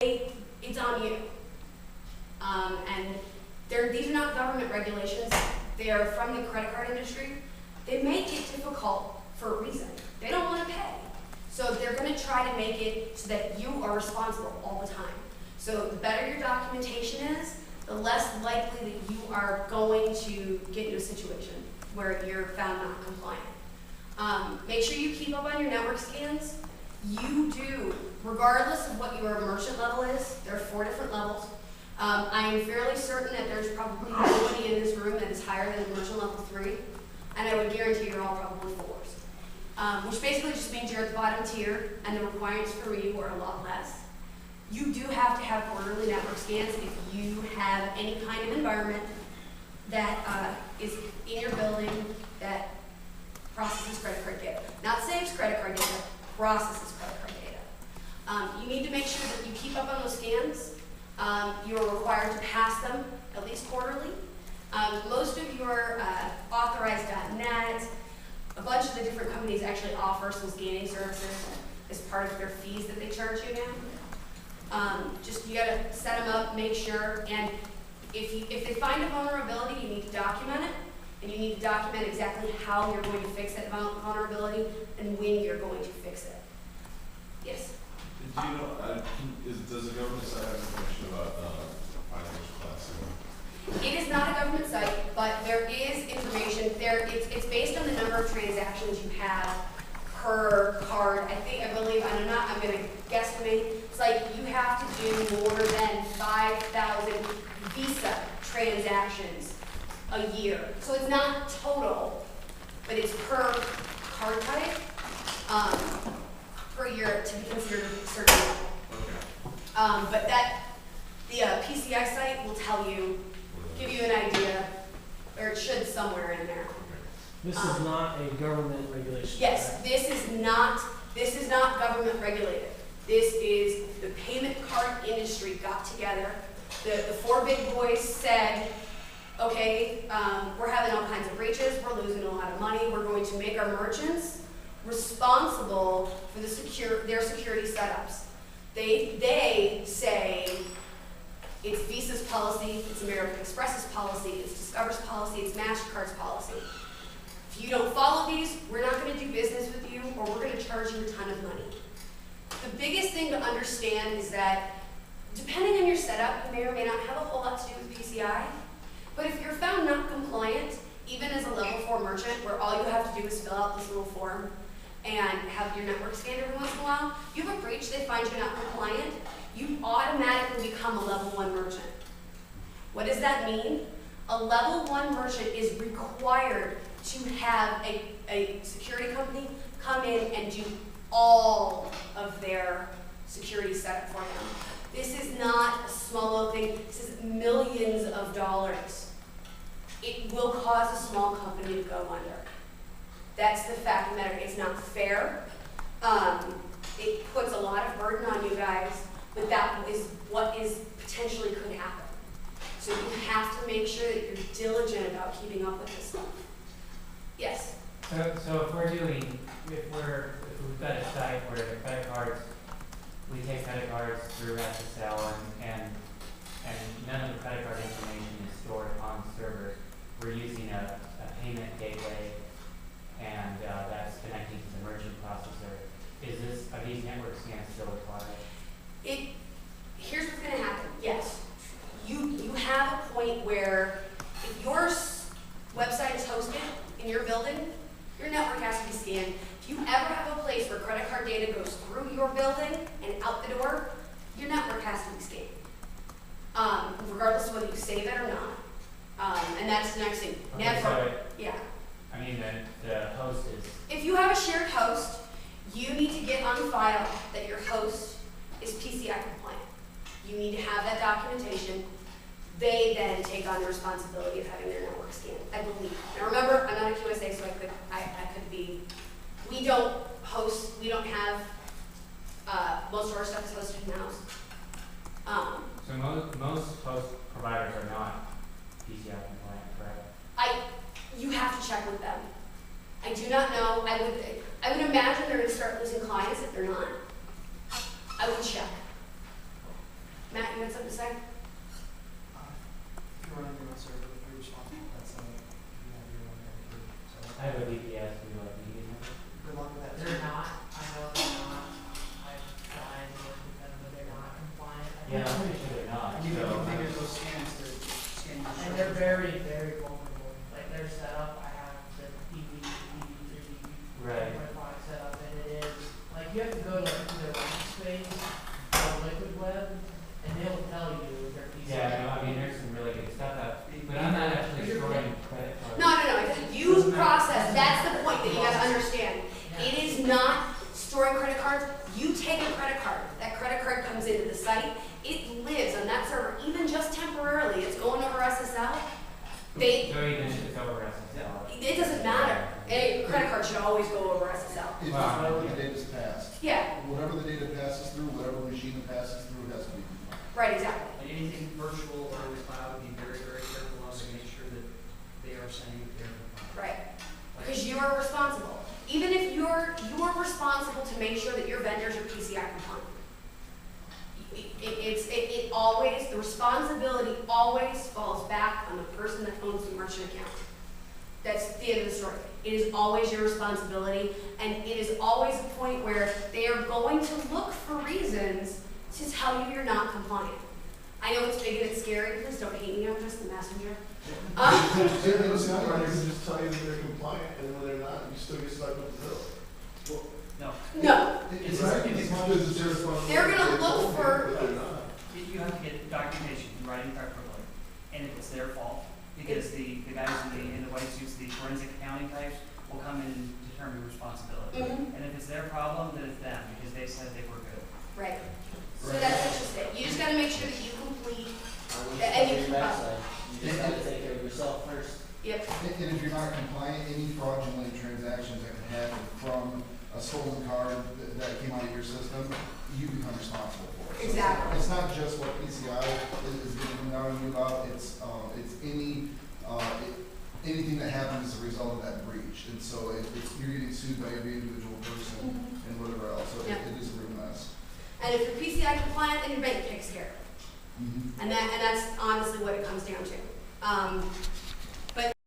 it's on you. And these are not government regulations. They are from the credit card industry. They make it difficult for a reason. They don't want to pay. So they're going to try to make it so that you are responsible all the time. So the better your documentation is, the less likely that you are going to get into a situation where you're found not compliant. Make sure you keep up on your network scans. You do, regardless of what your merchant level is, there are 4 different levels. I am fairly certain that there's probably nobody in this room that is higher than merchant level 3, and I would guarantee you're all probably 4s, which basically just means you're at the bottom tier, and the requirements for you are a lot less. You do have to have quarterly network scans if you have any kind of environment that is in your building that processes credit card data. Not saves credit card data, processes credit card data. You need to make sure that you keep up on those scans. You are required to pass them at least quarterly. Most of your authorized.net, a bunch of the different companies actually offer some scanning services as part of their fees that they charge you now. Just you gotta set them up, make sure, and if they find a vulnerability, you need to document it, and you need to document exactly how you're going to fix that vulnerability and when you're going to fix it. Yes? Do you know, does the government site have information about financial class? It is not a government site, but there is information there. It's based on the number of transactions you have per card. I believe, I'm going to guesstimate. It's like you have to do more than 5,000 Visa transactions a year. So it's not total, but it's per card type per year to be considered a certain level. Okay. But the PCI site will tell you, give you an idea, or it should somewhere in there. This is not a government regulation. Yes, right? this is not government regulated. This is the payment card industry got together. The 4 big boys said, okay, we're having all kinds of breaches, we're losing a lot of money, we're going to make our merchants responsible for their security setups. They say it's Visa's policy, it's American Express's policy, it's Discover's policy, it's MasterCard's policy. If you don't follow these, we're not going to do business with you, or we're going to charge you a ton of money. The biggest thing to understand is that depending on your setup, you may or may not have a whole lot to do with PCI, but if you're found not compliant, even as a level 4 merchant, where all you have to do is fill out this little form and have your network scanned every once in a while, you have a breach, they find you're not compliant, you automatically become a level 1 merchant. What does that mean? A level 1 merchant is required to have a security company come in and do all of their security setup for them. This is not a small little thing. This is millions of dollars. It will cause a small company to go under. That's the fact of the matter. It's not fair. It puts a lot of burden on you guys, but that is what potentially could happen. So you have to make sure that you're diligent about keeping up with this stuff. Yes? So if we've got a site where the credit cards, we take credit cards through SSL and none of the credit card information is stored on servers. We're using a payment gateway and that's connecting to the merchant processor. Are these network scans still required? Here's what's going to happen. Yes, you have a point where if your website is hosted in your building, your network has to be scanned. If you ever have a place where credit card data goes through your building and out the door, your network has to be scanned, regardless of whether you save it or not. And that's the next thing. Okay, Never. Yeah. I mean, the host is... If you have a shared host, you need to get on file that your host is PCI compliant. You need to have that documentation. They then take on the responsibility of having their network scanned, I believe. Now remember, I'm not a QSA, so I could be. We don't have, most of our stuff is hosted in-house. So most host providers are not PCI compliant, correct? You have to check with them. I do not know. I would imagine they're going to start losing clients if they're not. I would check. you got something to say? If you're running your own server, you're responsible for that, so you have your own dedicated, so I have a VPS, we like meeting. good luck with that. They're not, I know they're not, I've tried to work with them, but they're not compliant. I Yeah, I'm think. pretty sure they're not. You so- can configure those scans to scan your And they're very, very vulnerable, like their setup, I have the Right. my product set up, and it is, like, you have to go to like either Rackspace or Liquid Web, and they'll tell you if their PCI. Yeah, no, I mean, there's some really good stuff out, but I'm not actually storing credit cards. No, you process, that's the point that you gotta understand. Yeah. It is not storing credit cards. You take a credit card, that credit card comes into the site, it lives on that server, even just temporarily, it's going over SSL. So even if it's over SSL. It doesn't matter. A credit card should always go over SSL. It's Wow. whatever the data's passed. Yeah, Whatever the data passes through, whatever machine it passes through, it has to be compliant. right, exactly. Like anything virtual or in the cloud, be very, very careful on to make sure that they are saying they're compliant. Right. Because you are responsible. Even if you're responsible to make sure that your vendors are PCI compliant. It always, the responsibility always falls back on the person that owns the merchant account. That's the end of the story. It is always your responsibility, and it is always a point where they are going to look for reasons to tell you you're not compliant. I know it's big and it's scary, please don't hate me, I'm just the messenger. It's not right, they can just tell you that they're compliant, and when they're not, you still get stuck with the bill. No, No, It's not, as long as it's their responsibility. They're gonna look for- But they're not. you have to get documentation in writing properly, and if it's their fault, because the guys in the white suits, the forensic accounting types, will come in and determine responsibility. Mhm. And if it's their problem, then it's them, because they said they were good. right. So that's interesting. You just gotta make sure that you complete, And and you your keep backside. You just gotta take care of yourself first. yep, And if you're not compliant, any fraudulent transactions that can happen from a stolen card that came out of your system, you become responsible for it. So Exactly. It's not just what PCI is getting out of you about, it's anything that happens as a result of that breach. And so you're getting sued by every individual person and whatever else, so Yeah. it is a real mess. and if you're PCI compliant, then your bank takes care of it. And that's honestly what it comes down to.